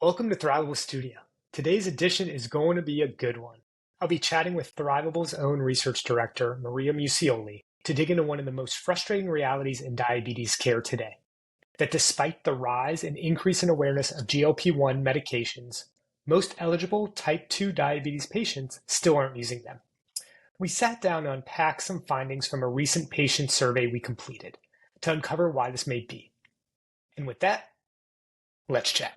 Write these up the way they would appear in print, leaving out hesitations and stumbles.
Welcome to Thrivable Studio. Today's edition is going to be a good one. I'll be chatting with Thrivable's own research director, Maria Muccioli, to dig into one of the most frustrating realities in diabetes care today. That despite the rise and increase in awareness of GLP-1 medications, most eligible type 2 diabetes patients still aren't using them. We sat down to unpack some findings from a recent patient survey we completed to uncover why this may be. And with that, let's chat.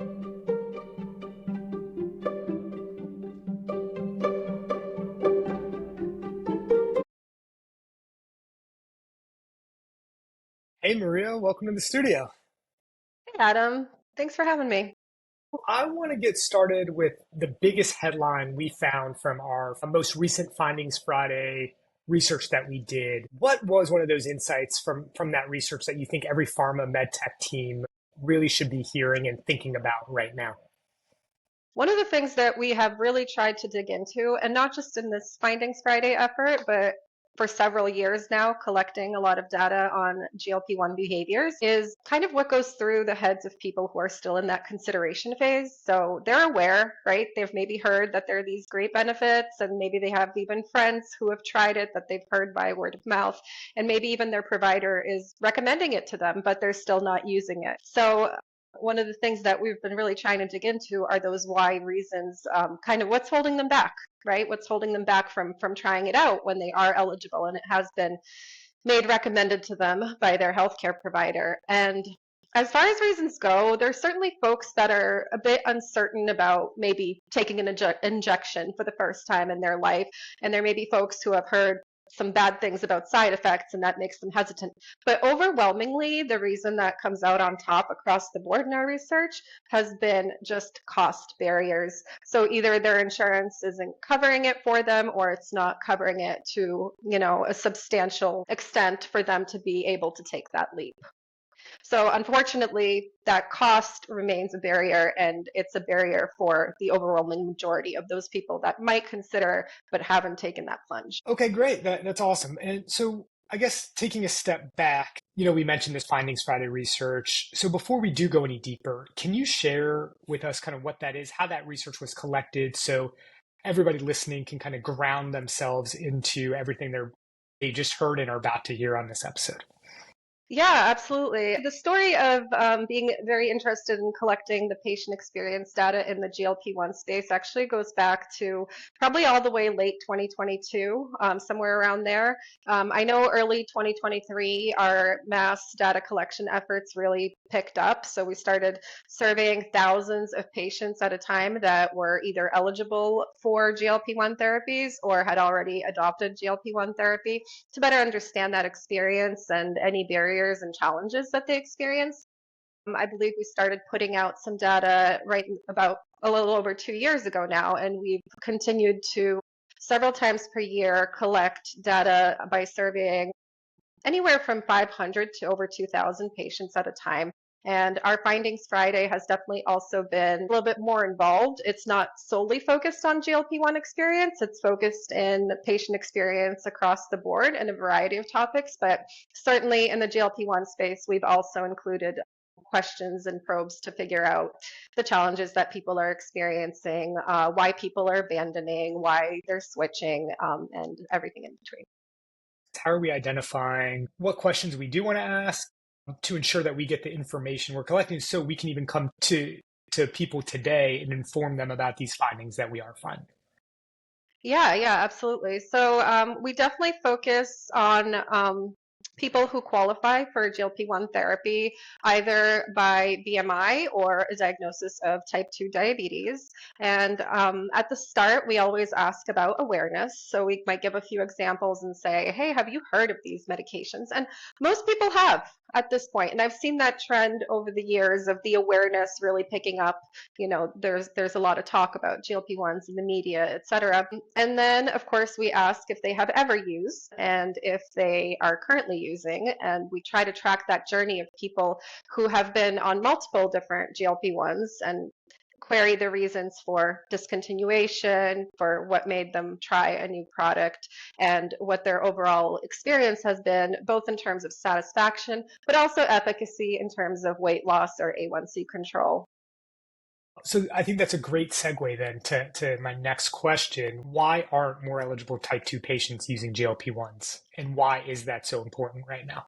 Hey Maria, welcome to the studio. Hey Adam, thanks for having me. I want to get started with the biggest headline we found from our most recent Findings Friday research that we did. What was one of those insights from that research that you think every pharma medtech team really should be hearing and thinking about right now? One of the things that we have really tried to dig into, and not just in this Findings Friday effort, but for several years now, collecting a lot of data on GLP-1 behaviors, is kind of what goes through the heads of people who are still in that consideration phase. So they're aware, right? They've maybe heard that there are these great benefits, and maybe they have even friends who have tried it that they've heard by word of mouth, and maybe even their provider is recommending it to them, but they're still not using it. So one of the things that we've been really trying to dig into are those why reasons, kind of what's holding them back, right? What's holding them back from trying it out when they are eligible and it has been made recommended to them by their healthcare provider. And as far as reasons go, there's certainly folks that are a bit uncertain about maybe taking an injection for the first time in their life. And there may be folks who have heard some bad things about side effects and that makes them hesitant. But overwhelmingly, the reason that comes out on top across the board in our research has been just cost barriers. So either their insurance isn't covering it for them or it's not covering it to, a substantial extent for them to be able to take that leap. So unfortunately, that cost remains a barrier, and it's a barrier for the overwhelming majority of those people that might consider but haven't taken that plunge. Okay, great. That's awesome. And so I guess taking a step back, we mentioned this Findings Friday research. So before we do go any deeper, can you share with us kind of what that is, how that research was collected, so everybody listening can kind of ground themselves into everything they just heard and are about to hear on this episode? Yeah, absolutely. The story of being very interested in collecting the patient experience data in the GLP-1 space actually goes back to probably all the way late 2022, somewhere around there. I know early 2023, our mass data collection efforts really picked up. So we started surveying thousands of patients at a time that were either eligible for GLP-1 therapies or had already adopted GLP-1 therapy to better understand that experience and any barriers and challenges that they experience. I believe we started putting out some data right about a little over 2 years ago now, and we've continued to several times per year collect data by surveying anywhere from 500 to over 2,000 patients at a time. And our Findings Friday has definitely also been a little bit more involved. It's not solely focused on GLP-1 experience, it's focused in patient experience across the board in a variety of topics. But certainly in the GLP-1 space, we've also included questions and probes to figure out the challenges that people are experiencing, why people are abandoning, why they're switching, and everything in between. How are we identifying what questions we do want to ask to ensure that we get the information we're collecting so we can even come to people today and inform them about these findings that we are finding? Yeah, absolutely. So we definitely focus on people who qualify for GLP-1 therapy, either by BMI or a diagnosis of type 2 diabetes. And at the start, we always ask about awareness. So we might give a few examples and say, hey, have you heard of these medications? And most people have at this point. And I've seen that trend over the years of the awareness really picking up. There's a lot of talk about GLP-1s in the media, et cetera. And then, of course, we ask if they have ever used and if they are currently using. And we try to track that journey of people who have been on multiple different GLP-1s and query the reasons for discontinuation, for what made them try a new product, and what their overall experience has been, both in terms of satisfaction, but also efficacy in terms of weight loss or A1C control. So I think that's a great segue then to my next question. Why aren't more eligible type 2 patients using GLP-1s? And why is that so important right now?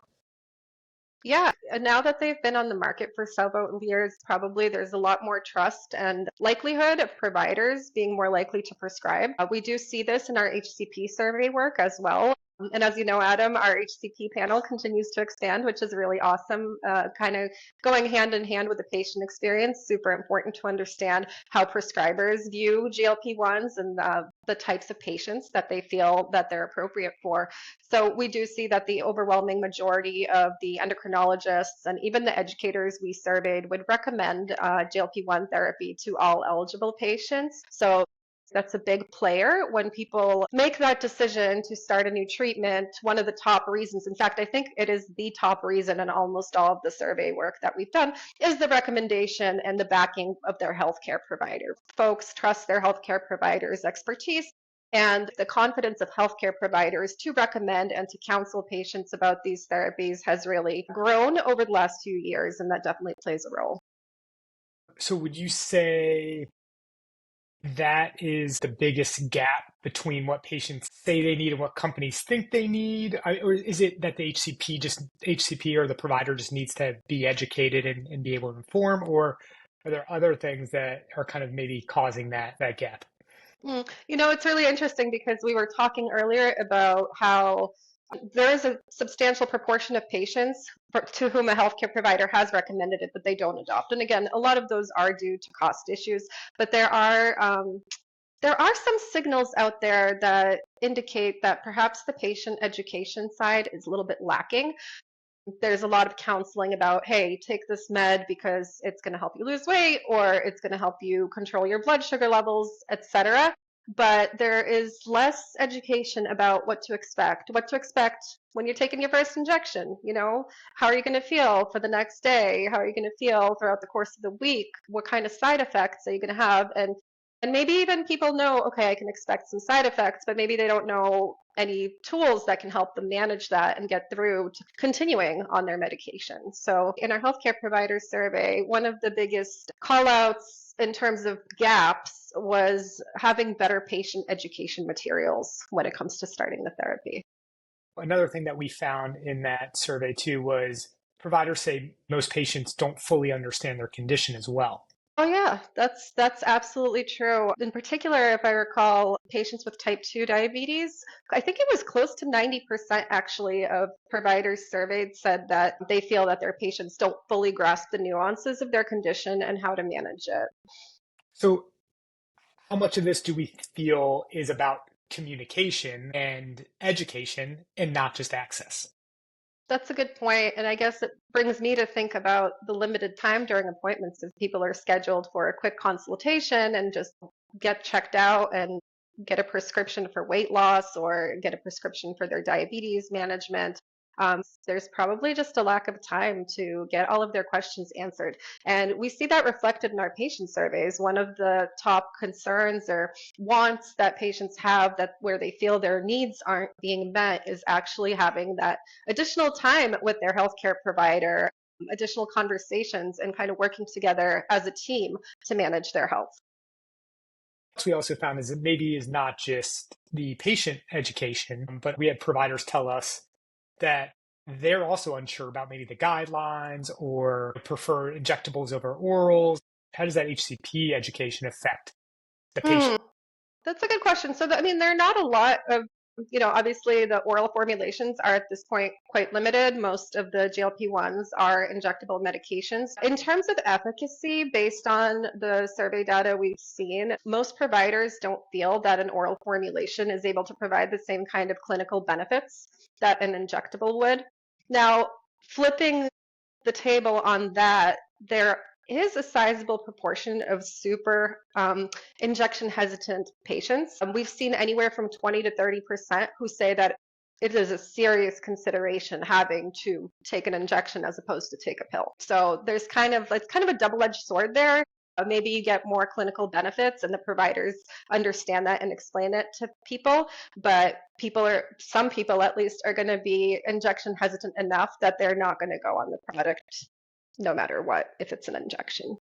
Yeah, and now that they've been on the market for several years, probably there's a lot more trust and likelihood of providers being more likely to prescribe. We do see this in our HCP survey work as well. And as you know, Adam, our HCP panel continues to expand, which is really awesome. Kind of going hand in hand with the patient experience, super important to understand how prescribers view GLP-1s and the types of patients that they feel that they're appropriate for. So we do see that the overwhelming majority of the endocrinologists and even the educators we surveyed would recommend GLP-1 therapy to all eligible patients. So that's a big player when people make that decision to start a new treatment. One of the top reasons, in fact, I think it is the top reason in almost all of the survey work that we've done, is the recommendation and the backing of their healthcare provider. Folks trust their healthcare provider's expertise and the confidence of healthcare providers to recommend and to counsel patients about these therapies has really grown over the last few years, and that definitely plays a role. So would you say that is the biggest gap between what patients say they need and what companies think they need? Or is it that the HCP or the provider just needs to be educated and be able to inform? Or are there other things that are kind of maybe causing that gap? It's really interesting because we were talking earlier about how there is a substantial proportion of patients to whom a healthcare provider has recommended it, but they don't adopt. And again, a lot of those are due to cost issues, but there are some signals out there that indicate that perhaps the patient education side is a little bit lacking. There's a lot of counseling about, hey, take this med because it's going to help you lose weight or it's going to help you control your blood sugar levels, etc. But there is less education about what to expect when you're taking your first injection. How are you going to feel for the next day? How are you going to feel throughout the course of the week? What kind of side effects are you going to have? And maybe even people know, okay, I can expect some side effects, but maybe they don't know any tools that can help them manage that and get through to continuing on their medication. So in our healthcare provider survey, one of the biggest call outs in terms of gaps was having better patient education materials when it comes to starting the therapy. Another thing that we found in that survey too was providers say most patients don't fully understand their condition as well. Oh yeah, that's absolutely true. In particular, if I recall, patients with type 2 diabetes, I think it was close to 90% actually of providers surveyed said that they feel that their patients don't fully grasp the nuances of their condition and how to manage it. So how much of this do we feel is about communication and education and not just access? That's a good point, and I guess it brings me to think about the limited time during appointments if people are scheduled for a quick consultation and just get checked out and get a prescription for weight loss or get a prescription for their diabetes management. There's probably just a lack of time to get all of their questions answered. And we see that reflected in our patient surveys. One of the top concerns or wants that patients have that where they feel their needs aren't being met is actually having that additional time with their healthcare provider, additional conversations, and kind of working together as a team to manage their health. What we also found is it maybe is not just the patient education, but we had providers tell us that they're also unsure about maybe the guidelines or prefer injectables over orals. How does that HCP education affect the Hmm. patient? That's a good question. So, I mean, there are not a lot of, obviously the oral formulations are at this point quite limited. Most of the GLP-1s are injectable medications. In terms of efficacy, based on the survey data we've seen, most providers don't feel that an oral formulation is able to provide the same kind of clinical benefits that an injectable would. Now, flipping the table on that, there is a sizable proportion of super injection hesitant patients. We've seen anywhere from 20 to 30% who say that it is a serious consideration having to take an injection as opposed to take a pill. So it's kind of a double-edged sword there. Maybe you get more clinical benefits and the providers understand that and explain it to people, but some people at least are going to be injection hesitant enough that they're not going to go on the product no matter what if it's an injection.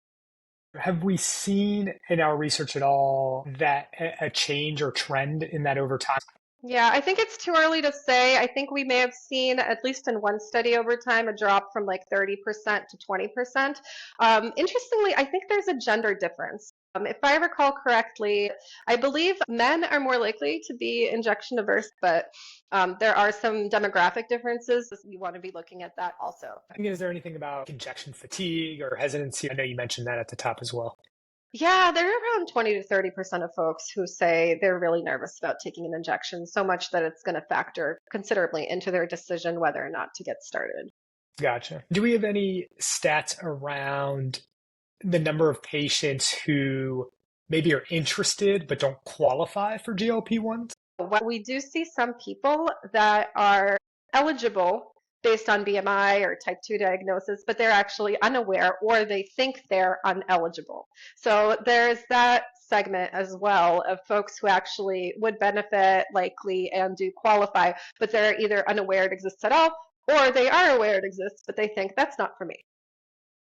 Have we seen in our research at all that a change or trend in that over time? Yeah, I think it's too early to say. I think we may have seen, at least in one study over time, a drop from like 30% to 20%. Interestingly, I think there's a gender difference. If I recall correctly, I believe men are more likely to be injection averse, but there are some demographic differences. You want to be looking at that also. Is there anything about injection fatigue or hesitancy? I know you mentioned that at the top as well. Yeah, there are around 20 to 30% of folks who say they're really nervous about taking an injection, so much that it's going to factor considerably into their decision whether or not to get started. Gotcha. Do we have any stats around the number of patients who maybe are interested but don't qualify for GLP-1s? Well, we do see some people that are eligible based on BMI or type 2 diagnosis, but they're actually unaware or they think they're uneligible. So there's that segment as well of folks who actually would benefit likely and do qualify, but they're either unaware it exists at all or they are aware it exists, but they think that's not for me.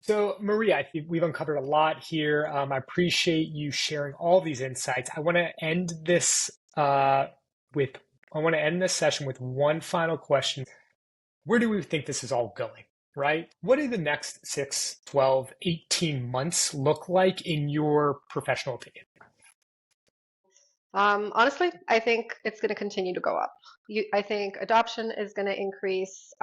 So, Maria, I think we've uncovered a lot here. I appreciate you sharing all these insights. I want to end this with I want to end this session with one final question. Where do we think this is all going, right? What do the next 6, 12, 18 months look like in your professional opinion? Honestly, I think it's going to continue to go up. I think adoption is going to increase.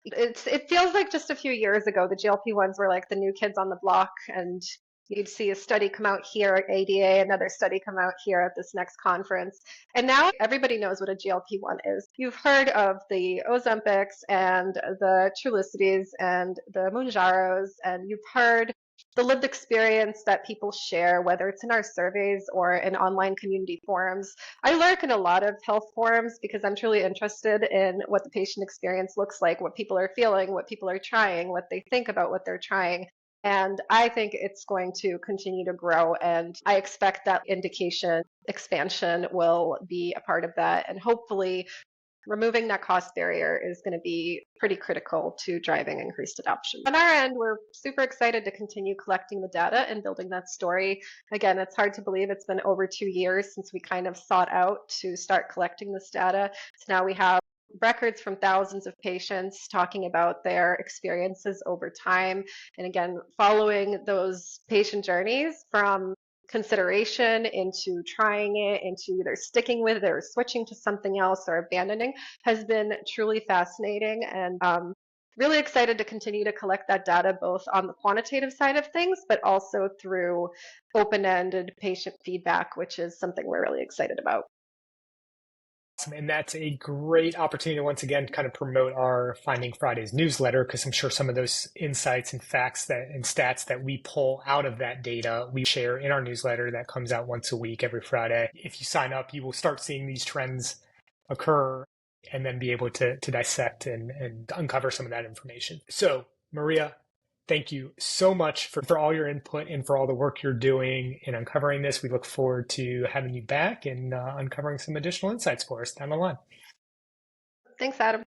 It feels like just a few years ago, the GLP-1s were like the new kids on the block, and you'd see a study come out here at ADA, another study come out here at this next conference. And now everybody knows what a GLP-1 is. You've heard of the Ozempics and the Trulicities and the Mounjaros, and you've heard the lived experience that people share, whether it's in our surveys or in online community forums. I lurk in a lot of health forums because I'm truly interested in what the patient experience looks like, what people are feeling, what people are trying, what they think about what they're trying. And I think it's going to continue to grow. And I expect that indication expansion will be a part of that. And hopefully, removing that cost barrier is going to be pretty critical to driving increased adoption. On our end, we're super excited to continue collecting the data and building that story. Again, it's hard to believe it's been over 2 years since we kind of sought out to start collecting this data. So now we have records from thousands of patients talking about their experiences over time. And again, following those patient journeys from consideration into trying it, into either sticking with it or switching to something else or abandoning has been truly fascinating. And really excited to continue to collect that data both on the quantitative side of things, but also through open-ended patient feedback, which is something we're really excited about. And that's a great opportunity to once again kind of promote our Finding Fridays newsletter, because I'm sure some of those insights and facts and stats that we pull out of that data, we share in our newsletter that comes out once a week, every Friday. If you sign up, you will start seeing these trends occur and then be able to dissect and uncover some of that information. So, Maria, thank you so much for all your input and for all the work you're doing in uncovering this. We look forward to having you back and uncovering some additional insights for us down the line. Thanks, Adam.